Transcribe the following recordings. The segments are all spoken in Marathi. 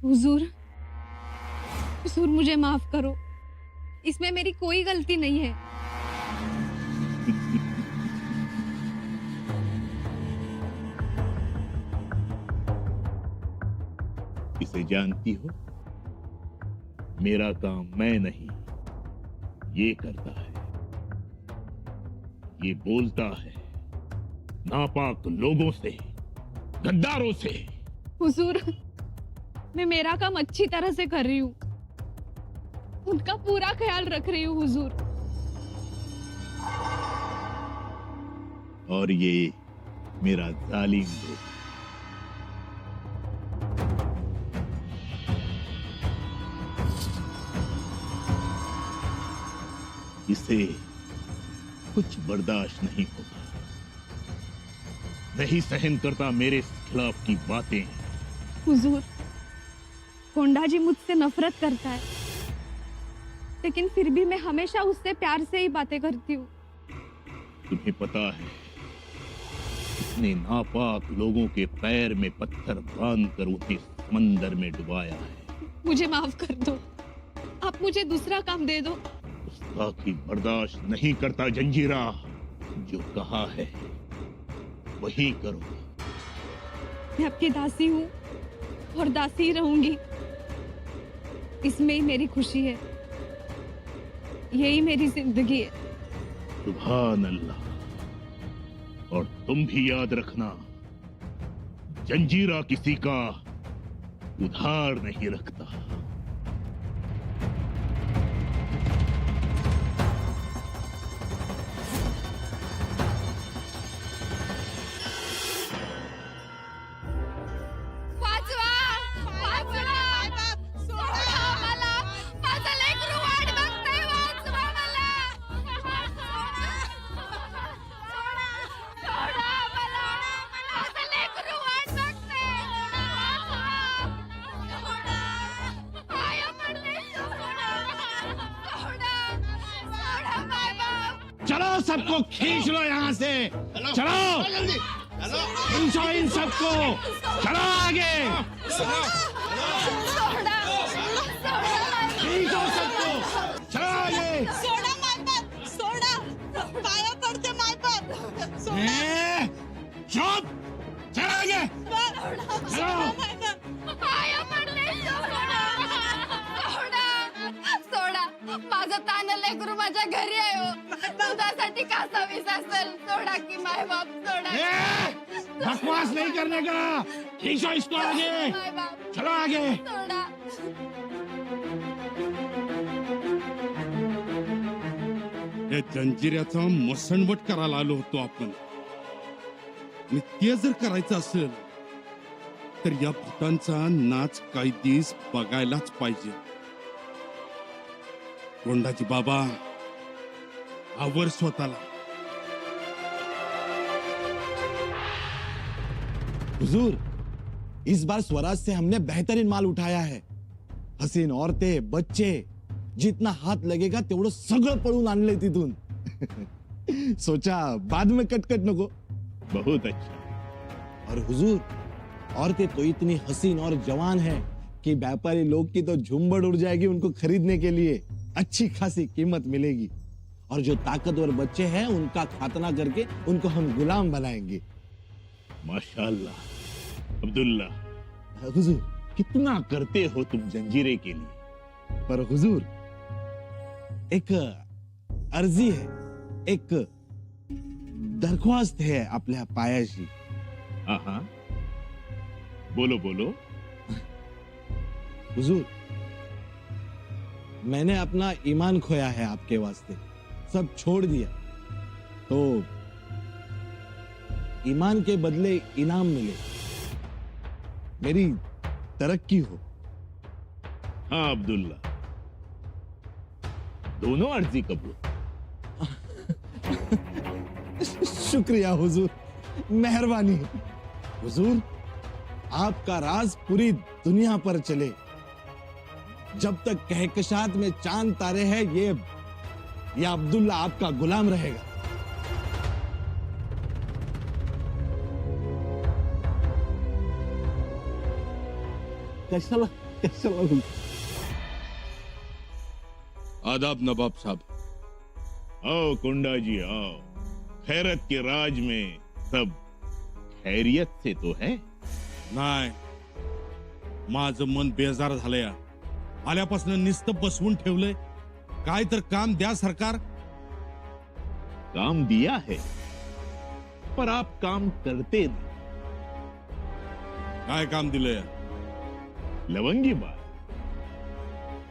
हुजूर, हुजूर मुझे माफ करो, इसमें मेरी कोई गलती नहीं है। इसे जानती हो, मेरा काम मैं नहीं, ये करता है। ये बोलता है नापाक लोगों से, गद्दारों से। हुजूर, मैं मेरा काम अच्छी तरह से कर रही हूँ, उनका पूरा ख्याल रख रही हूँ हुजूर। और ये मेरा जालिम दोस्त, इसे कुछ बर्दाश्त नहीं होता, नहीं सहन करता मेरे खिलाफ की बातें। हुजूर, कोंडा जी मुझसे नफरत करता है, लेकिन फिर भी मैं हमेशा उससे प्यार से ही बातें करती हूँ। तुम्हें पता है, इसने नापाक लोगों के पैर में पत्थर बांधकर उन्हें समंदर में डुबाया है। मुझे माफ कर दो, आप मुझे दूसरा काम दे दो। गुस्ताखी बर्दाश्त नहीं करता जंजीरा, जो कहा है वही करो। मैं आपकी दासी हूँ और दासी ही रहूंगी, इसमें ही मेरी खुशी है, यही मेरी जिंदगी है। सुभान अल्लाह। और तुम भी याद रखना, जंजीरा किसी का उधार नहीं रखता। चलो सबको खींच लो यहाँ से, चलो खींचो इन सबको, चलो आगे, खींचो सबको, चलो आगे। सोडा मायबाप, सोडा, पाया पडते मायबाप, सोडा। चुप, चलो आगे, चलो। पाया पडते, सोडा, माझं तानं लेकरू माझ्या घरी आहे हो, दुधासाठी कासा वीस असेल, सोडा की माय बाप, सोडा। बकवास नहीं करने का, खींचो इसको आगे, माय बाप, चलो आगे। सोडा। या जंजिऱ्याचा मसणवट करायला आलो होतो आपण, आणि ते जर करायचं असेल तर या भूतांचा नाच काही दिवस बघायलाच पाहिजे. कोंडाजी बाबा, आवर स्वतःला. हुजूर, इस बार स्वराज से हमने बेहतरीन माल उठाया है. हसीन औरतें, बच्चे, जितना हाथ लगेगा तेवढं सगळं पळून आणलंय तिथून. सोचा बाद में कटकट नको. बहुत अच्छा। और हुजूर, औरतें तो इतनी हसीन और जवान हैं कि व्यापारी लोग की तो झुंबड़ उड़ जाएगी उनको खरीदने के लिए. अच्छी खासी कीमत मिलेगी. और जो ताकतवर बच्चे हैं उनका खातना करके उनको हम गुलाम बनाएंगे. माशाअल्लाह। अब्दुल्ला, हुजूर, कितना करते हो तुम जंजीरे के लिए। पर हुजूर, एक अर्जी है, एक दरख्वास्त है आपल्या पायाशी. हाँ, बोलो बोलो। हुजूर, मैंने अपना ईमान खोया है आपके वास्ते, सब छोड़ दिया, तो ईमान के बदले इनाम मिले, मेरी तरक्की हो. हाँ अब्दुल्ला, दोनों अर्जी कबूल। शुक्रिया हुजूर, मेहरबानी. हुजूर, आपका राज पूरी दुनिया पर चले. जब तक कहकशात में चांद तारे हैं, ये अब्दुल्ला आपका गुलाम रहेगा. कशाला कशाला बोलतो? आदाब नवाब साहब. आओ कुंडा जी आओ. खैरत के राज में सब खैरियत से तो है. नाही, माझं मन बेजार झालंय. आल्यापासून नुसतं बसवून ठेवलंय. काय तर काम द्या सरकार. काम दिया है पर आप काम करते नहीं. काय काम दिलंय? लवंगी बात,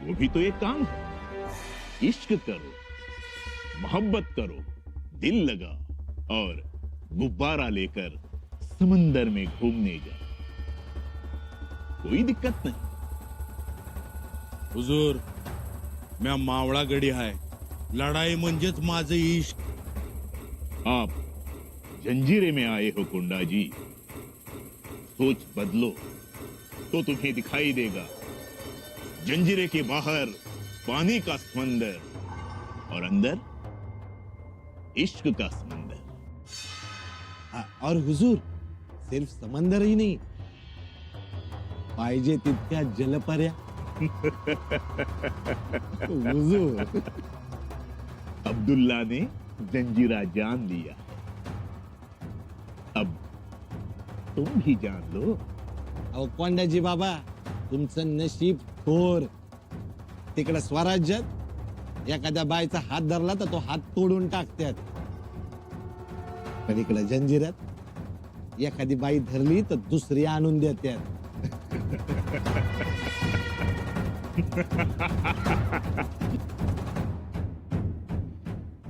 वो भी तो एक काम है. इश्क करो, मोहब्बत करो, दिल लगा और गुब्बारा लेकर समंदर में घूमने जाओ. कोई दिक्कत नहीं. हुजूर, म्या मावळा गडी हाय. लढाई म्हणजेच माझं इश्क. आप जंजीरे में आए हो कुंडा जी. सोच बदलो तो तुम्हें दिखाई देगा जंजीरे के बाहर पानी का समंदर और अंदर इश्क का समंदर. और हुजूर, सिर्फ समंदर ही नहीं, पाहिजे तितक्या जलपर्या. हुजूर, अब्दुल्ला ने जंजीरा जान लिया. अब तुम भी जान लो. अहो कोंडाजी बाबा, तुमचं नशीब थोर. तिकडे स्वराज्यात एखाद्या बाईचा हात धरला तर तो हात तोडून टाकतात. पण इकडे जंजिरात एखादी बाई धरली तर दुसरी आणून देतात.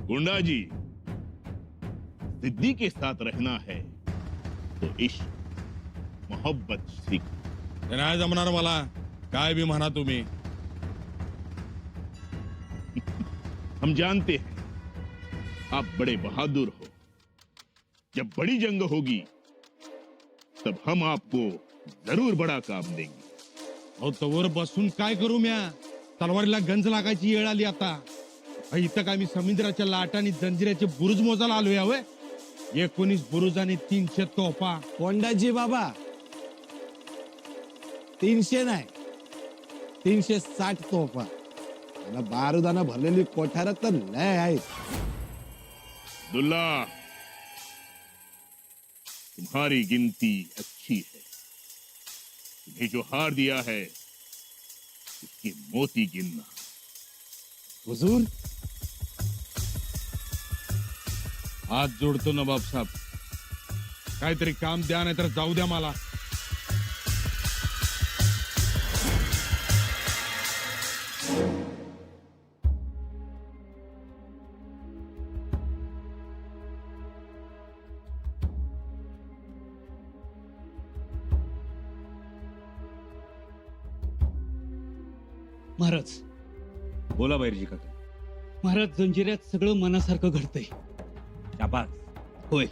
गुंडा जी, सिद्दी के साथ रहना है तो इश्क मोहब्बत सीख. हे नाही जमणार मला. काय बी म्हणा तुम्ही. हम जानते हैं आप बड़े बहादुर हो. जब बड़ी जंग होगी तब हम आपको जरूर बड़ा काम देंगे. अहो तवर बसून काय करू म्या. तलवारीला गंज लागायची वेळ आली आता. इथं काय मी समुद्राच्या लाट आणि जंजिऱ्याचे बुरुज मोजायला आलोय. हवे 19 बुरुज आणि 300 तोफा. कोंडाजी बाबा, 300 नाही, 360 तोफा आणि बारुदाना भरलेली कोठार तर लय आहेत. दुल्ला, तुम्हारी गिनती अच्छी है. तुम्हें जो हार दिया है उसके मोती गिनना. हुजूर, हात जोडतो नवाब साहेब. काहीतरी काम द्या, नाहीतर जाऊ द्या मला. महाराज, बोला बैरजी काका. महाराज, जंजिऱ्यात सगळं मनासारखं घडतंय. शाबास. होय,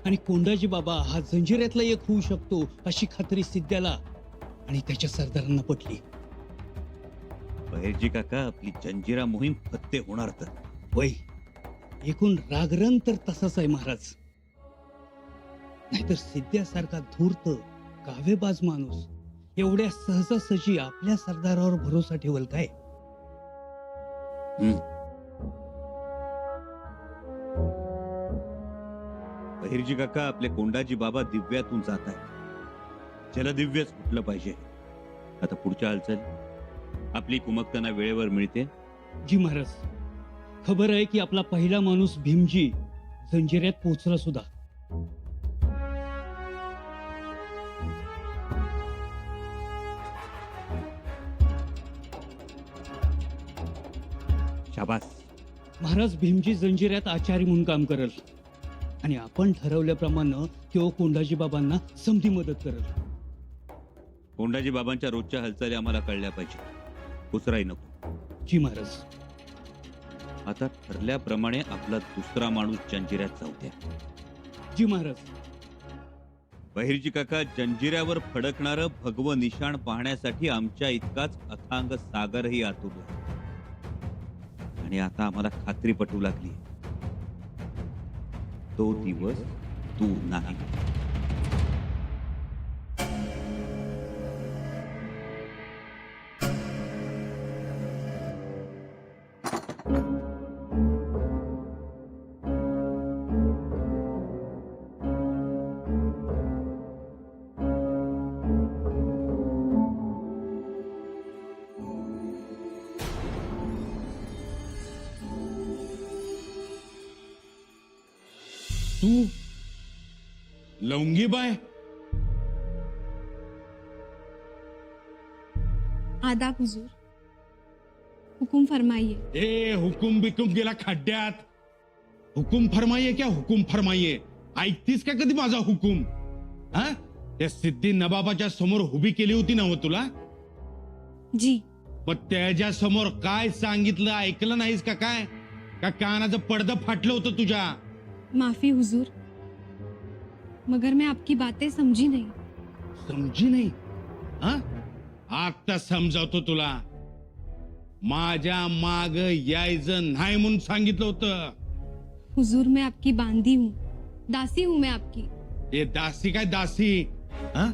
आणि कोंडाजी बाबा हा जंजिऱ्यातला एक होऊ शकतो अशी खात्री सिद्ध्याला आणि त्याच्या सरदारांना पटली. बैरजी काका, आपली जंजिरा मोहीम फत्ते होणार तर. होय, एकूण रागरण तर तसाच आहे महाराज. नाहीतर सिद्ध्यासारखा धूर्त कावेबाज माणूस एवढ्या सहजासहजी आपल्या सरदारावर भरोसा ठेवल काय? बहिर्जी काका, आपले कोंडाजी बाबा दिव्यातून जात आहेत. जलदिव्यच फुटलं पाहिजे. आता पुढच्या हालचाल आपली कुमकताना वेळेवर मिळते. जी महाराज, खबर आहे की आपला पहिला माणूस भीमजी जंजिऱ्यात पोहोचला सुद्धा. शाबास. महाराज, भीमजी जंजिऱ्यात आचारी म्हणून काम करेल आणि आपण ठरवल्याप्रमाणे तो कोंडाजी बाबांना समधी मदत करेल. कोंडाजी बाबांच्या रोजच्या हालचाली आम्हाला कळल्या पाहिजे. कुचराई नको. जी महाराज. आता ठरल्याप्रमाणे आपला दुसरा माणूस जंजिऱ्यात जाऊ द्या. जी महाराज. बहिर्जी काका, जंजिऱ्यावर फडकणारं भगवं निशाण पाहण्यासाठी आमच्या इतकाच अथांग सागरही आतुरला. आणि आता आम्हाला खात्री पटू लागली, तो दिवस दूर नाही. तू लवंगी बाय? आदाब हुजूर, हुकुम फरमाइए। ए हुकुम बिकुम गेला खड्ड्यात. हुकुम फरमाइये क्या हुकुम फरमाइये? ऐकतीस का कधी माझा हुकुम? हा, त्या सिद्धी नवाबाच्या समोर उभी केली होती ना हो तुला? जी पण त्याच्या समोर काय सांगितलं ऐकलं नाहीस का काय? का कानाचं पडदं फाटलं होतं तुझ्या? माफी हुजूर, मगर मैं आपकी बातें समझी नहीं। समजी नाही? हा, आता समजावतो तुला. माझ्या माग यायचं नाही म्हणून सांगितलं होतं. हुजूर मैं आपकी बांदी हूँ, दासी हूँ मैं आपकी। हे दासी काय दासी? हा,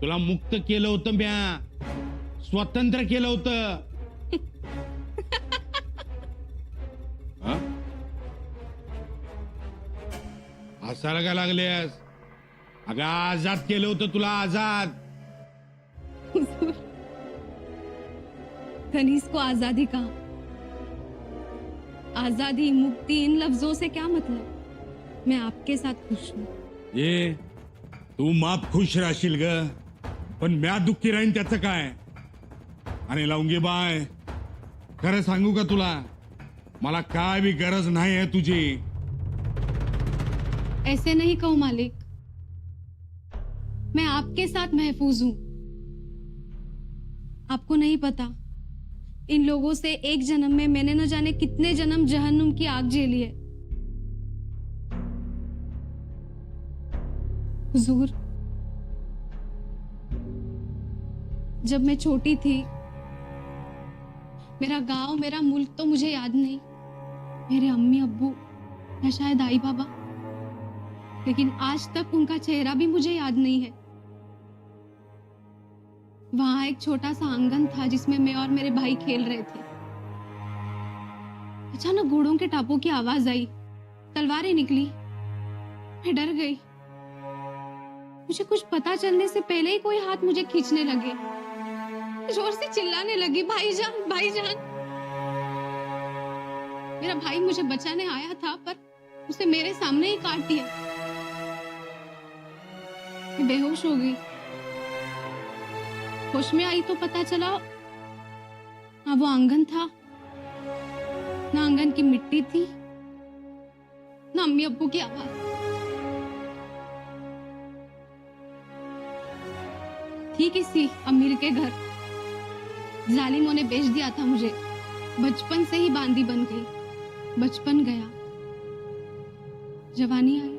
तुला मुक्त केलं होतं म्या, स्वतंत्र केलं होतं. हा? हसायला का लागलेस? अगं आजाद केलं होतं तुला, आजाद. हुजूर, खनीज को आजादी कहा? आजादी मुक्ति इन लफ्जों से क्या मतलब? मैं आपके साथ खुश हूँ। ये तू माप खुश राहशील ग, पण म्या दुःखी राहीन त्याचं काय? आणि लवंगी बाय, खरं सांगू का तुला, मला काय बी गरज नाही आहे तुझी. ऐसे नहीं कहो मालिक, मैं आपके साथ महफूज हूं। आपको नहीं पता, इन लोगों से एक जन्म में मैंने न जाने कितने जन्म जहन्नुम की आग झेली है। हुजूर, जब मैं छोटी थी, मेरा गांव, मेरा मुल्क तो मुझे याद नहीं, मेरे अम्मी अब्बू या शायद आई बाबा, लेकिन आज तक उनका चेहरा भी मुझे याद नहीं है। वहां एक छोटा सा आंगन था जिसमें मैं और मेरे भाई खेल रहे थे। अचानक घोड़ों के टापों की आवाज आई, तलवारें निकली, मैं डर गई। मुझे कुछ पता चलने से पहले ही कोई हाथ मुझे खींचने लगे, जोर से चिल्लाने लगी, भाईजान भाईजान। मेरा भाई मुझे बचाने आया था, पर उसे मेरे सामने ही काट दिया। मैं बेहोश हो गई। होश में आई तो पता चला ना वो आंगन था, ना आंगन की मिट्टी थी, ना अम्मी अब्बू की आवाज। थी किसी अमीर के घर, जालिमों ने बेच दिया था मुझे। बचपन से ही बांदी बन गई। बचपन गया, जवानी आई,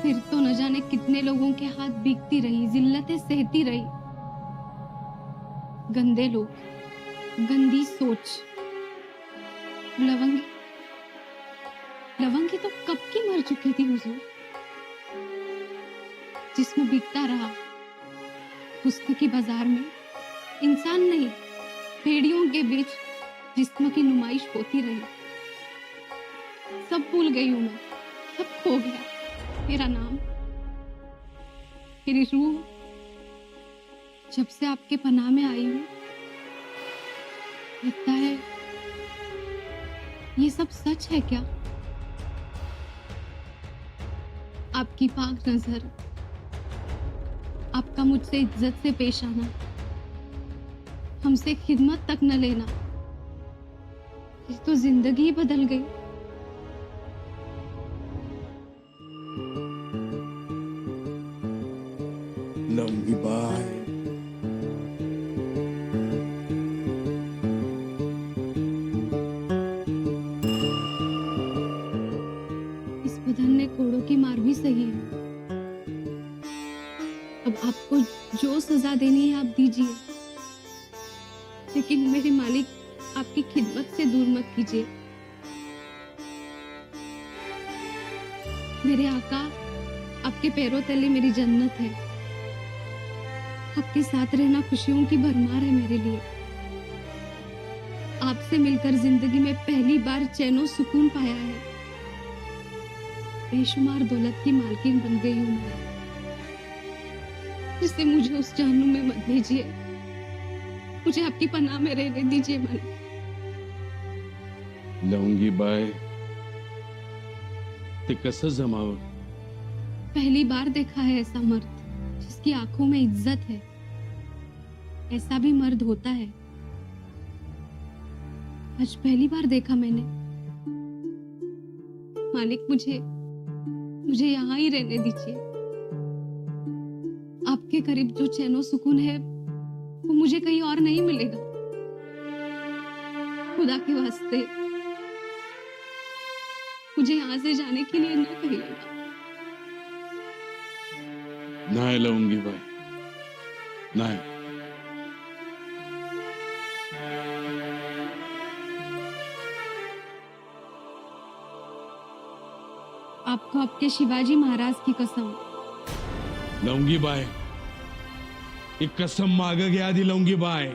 फिर तो न जाने कितने लोगों के हाथ बीकती रही, जिल्लतें सहती रही। गंदे लोग, गंदी सोच। लवंगी, लवंगी तो कब की मर चुकी थी हुजूर। जिस्म बिकता रहा हुस्न की बाजार में, इंसान नहीं, भेड़ियों के बीच जिस्म की नुमाइश होती रही। सब भूल गई हूं मैं, सब खो गया। मेरा नाम, मेरी रूह, जब से आपके पनाह में आई हूं, लगता है ये सब सच है क्या? आपकी पाक नजर, आपका मुझसे इज्जत से पेश आना, हमसे खिदमत तक न लेना, ये तो जिंदगी ही बदल गई। लवंगी बाय, इस बदन ने कोड़ों की मार भी सही है। अब आपको जो सजा देनी है आप दीजिए, लेकिन मेरे मालिक आपकी खिदमत से दूर मत कीजिए। मेरे आका, आपके पैरों तले मेरी जन्नत है। आपके साथ रहना खुशियों की भरमार है मेरे लिए। आपसे मिलकर जिंदगी में पहली बार चैनो सुकून पाया है। बेशुमार दौलत की मालकिन बन गई हूं मैं। जिससे मुझे उस जहन्नुम में मत भेजिए, मुझे आपकी पनाह में रहने दीजिए मालिक। लवंगी बाय, ते कसं जमावं? पहली बार देखा है ऐसा मर्द जिसकी आंखों में इज्जत है। ऐसा भी मर्द होता है। आज पहली बार देखा मैंने। मालिक, मुझे यहाँ ही रहने दीजिए। आपके करीब जो चैनो सुकून है वो मुझे कहीं और नहीं मिलेगा। खुदा के वास्ते मुझे यहाँ से जाने के लिए ना कहिएगा। नाही लवंगी बाय, नाही। आपको आपके शिवाजी महाराज की कसम। लवंगी बाय, एक कसम माग घ्या आधी लवंगी बाय।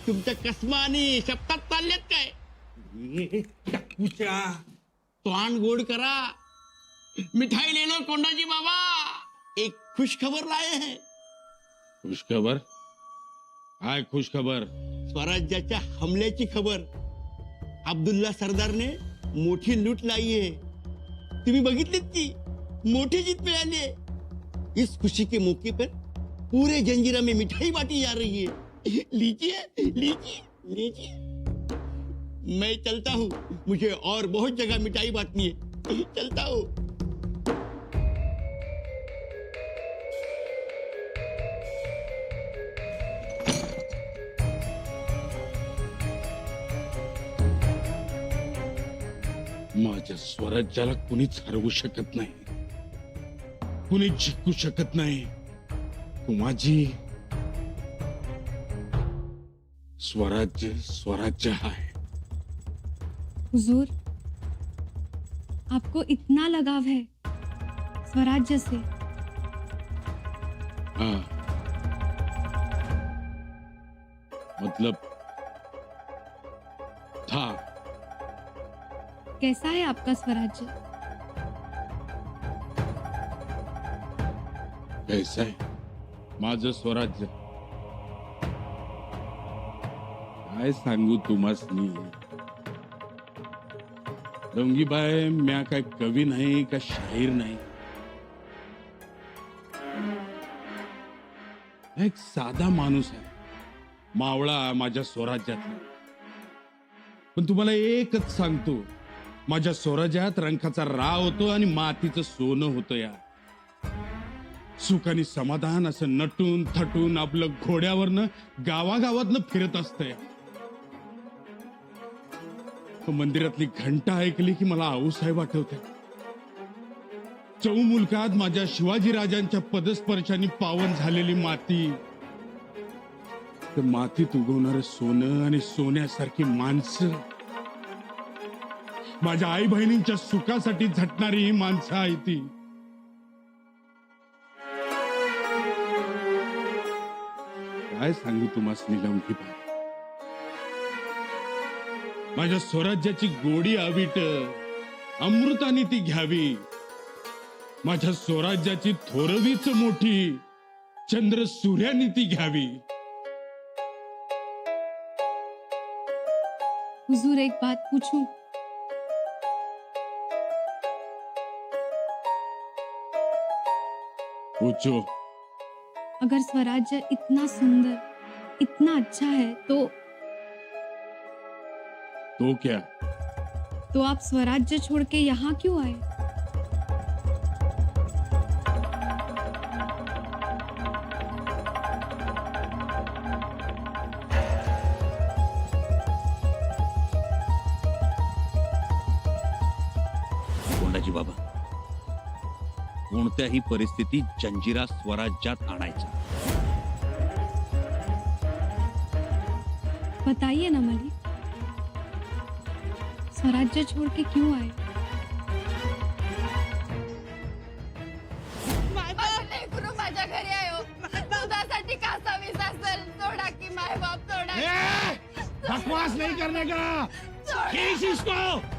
तुमच्या कसमा आणि शपथात चाललेत काय? पूछा तोंड गोड करा, मिठाई ले लो कोंडाजी बाबा, एक खुश खबर लाए हैं। खुशखबर? काय खुशखबर? स्वराज्याच्या हमल्याची खबर। अब्दुल्ला सरदारने मोठी लूट लाई है। तुम्ही बघितलीत की मोठी जीत मिळाली है। इस खुशी के मौके पर पूरे जंजीरा में मिठाई बांटी जा रही है। लीजिए लीजिए लीजिए। मैं चलता हूँ, मुझे और बहुत जगह मिठाई बांटनी है। चलता हूँ। माझ्या स्वराज्याला कुणीच हरवू शकत नाही, कुणी जिंकू शकत नाही। तू माझी स्वराज्य स्वराज्य आहे। हुजूर, आपको इतना लगाव है स्वराज्य से? हाँ, मतलब था। कैसा है आपका स्वराज्य? कैसा आहे माझं स्वराज्य? काय सांगू तुम्हासनी? लवंगीबाई, म्या काय कवी नाही का शाहीर नाही, एक साधा माणूस आहे, मावळा माझ्या स्वराज्यातला। पण तुम्हाला एकच सांगतो, माझ्या स्वराज्यात रंकाचा राव होतो आणि मातीचं सोनं होतं। या सुख आणि समाधान असं नटून थटून आपलं घोड्यावरनं गावागावातनं फिरत असतंय। मंदिरातली घंटा ऐकली की मला आऊसाहेब आठवते। चौमुलकात माझ्या शिवाजी राजांच्या पदस्पर्शाने पावन झालेली माती, तर मातीत उगवणारं सोनं आणि सोन्यासारखी माणसं, माझ्या आई बहिणींच्या सुखासाठी झटणारी ही माणसं आहे ती। काय सांगू तुम्हाला लवंगीबाई? माझ्या स्वराज्याची गोडी आवीट अमृताने ती घ्यावी। माझ्या स्वराज्याची थोरवीच मोठी चंद्र सूर्याने ती घ्यावी। हुजूर, एक बात पूछूं? पूछो। अगर स्वराज्य इतना सुंदर, इतना अच्छा है, तो क्या? तो आप स्वराज्य छोड़ के यहाँ क्यों आए? कोंडाजी बाबा, कोणत्याही परिस्थितीत जंजिरा स्वराज्यात आणायचा। बताइए ना मालिक, स्वराज्य छोड़ के क्यों आए? लेकरू माझ्या घरी आयो, दुधासाठी कासा विसा असेल सोडा की माय बाप बकवास नहीं करने का। खींच इसको।